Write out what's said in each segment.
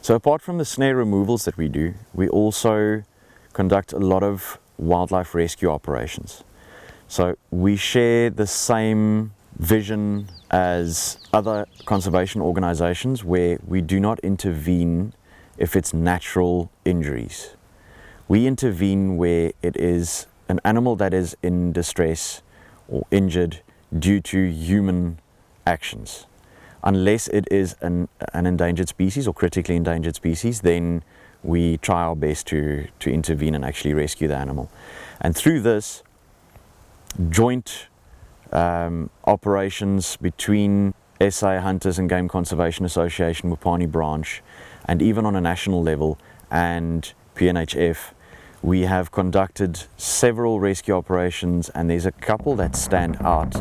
So apart from the snare removals that we do, we also conduct a lot of wildlife rescue operations. So we share the same vision as other conservation organizations, where we do not intervene if it's natural injuries. We intervene where it is an animal that is in distress or injured due to human actions. Unless it is an endangered species or critically endangered species, then we try our best to intervene and actually rescue the animal. And through this joint operations between SA Hunters and Game Conservation Association, Mupani branch, and even on a national level, and PNHF, we have conducted several rescue operations, and there's a couple that stand out.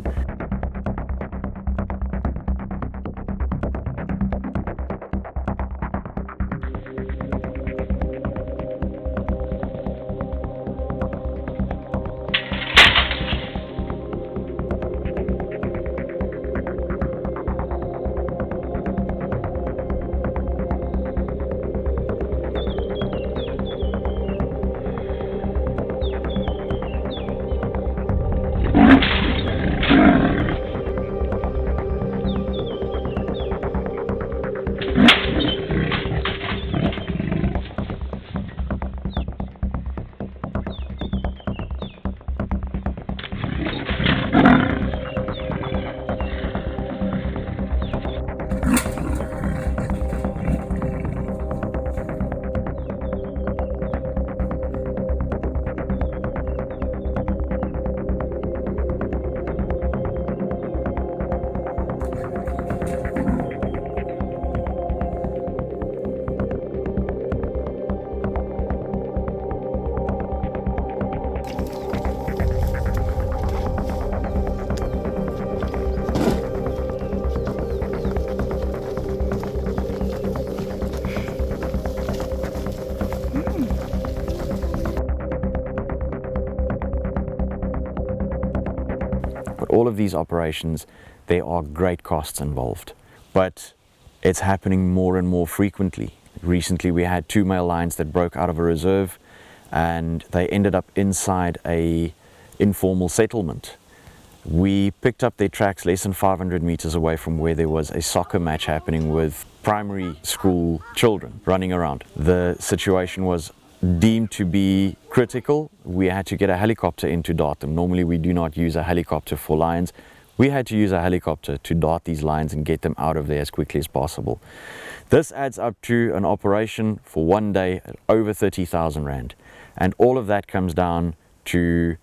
All of these operations, there are great costs involved, but it's happening more and more frequently. Recently we had 2 male lions that broke out of a reserve, and they ended up inside a informal settlement. We picked up their tracks less than 500 meters away from where there was a soccer match happening with primary school children running around. The situation was deemed to be critical. We had to get a helicopter in to dart them. Normally we do not use a helicopter for lions. We had to use a helicopter to dart these lions and get them out of there as quickly as possible. This adds up to an operation for one day at over 30,000 Rand. And all of that comes down to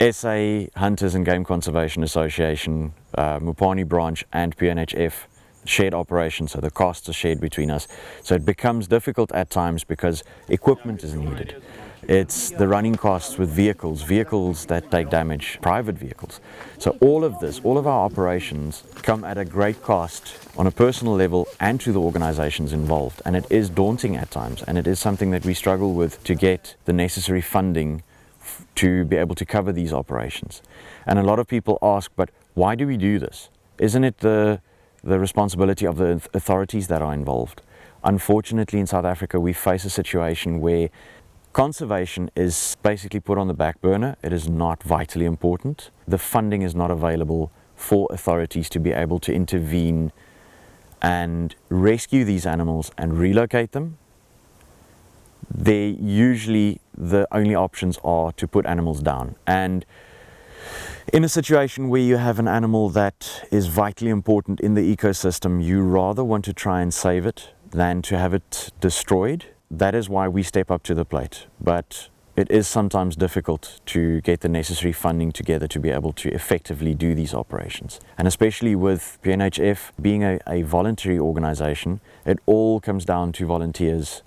SA Hunters and Game Conservation Association, Mupani branch and PNHF shared operations, so the costs are shared between us. So it becomes difficult at times because equipment is needed. It's the running costs with vehicles that take damage, private vehicles. So all of this, all of our operations come at a great cost on a personal level and to the organizations involved. And it is daunting at times, and it is something that we struggle with to get the necessary funding to be able to cover these operations. And a lot of people ask, but why do we do this? Isn't it the responsibility of the authorities that are involved? Unfortunately, in South Africa, we face a situation where conservation is basically put on the back burner. It is not vitally important. The funding is not available for authorities to be able to intervene and rescue these animals and relocate them. Usually the only options are to put animals down. And in a situation where you have an animal that is vitally important in the ecosystem, you rather want to try and save it than to have it destroyed. That is why we step up to the plate. But it is sometimes difficult to get the necessary funding together to be able to effectively do these operations. And especially with PNHF being a voluntary organization, it all comes down to volunteers.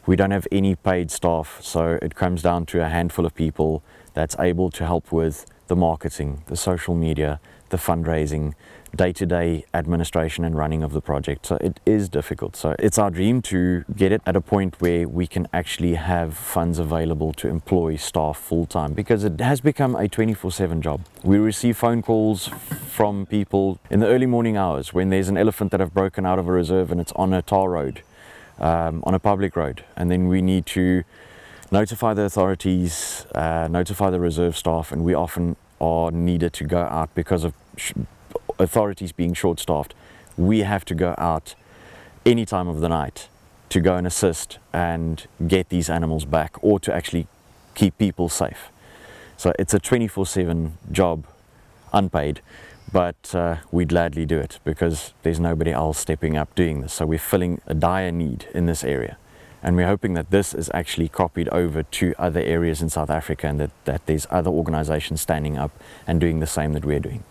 We don't have any paid staff, so it comes down to a handful of people that's able to help with the marketing, the social media, the fundraising, day-to-day administration and running of the project. So it is difficult. So it's our dream to get it at a point where we can actually have funds available to employ staff full-time, because it has become a 24/7 job. We receive phone calls from people in the early morning hours when there's an elephant that have broken out of a reserve and it's on a tar road. on a public road, and then we need to notify the authorities, notify the reserve staff, and we often are needed to go out because of authorities being short-staffed. We have to go out any time of the night to go and assist and get these animals back, or to actually keep people safe. So it's a 24/7 job, unpaid, but we gladly do it because there's nobody else stepping up doing this. So we're filling a dire need in this area, and we're hoping that this is actually copied over to other areas in South Africa, and that there's other organizations standing up and doing the same that we're doing.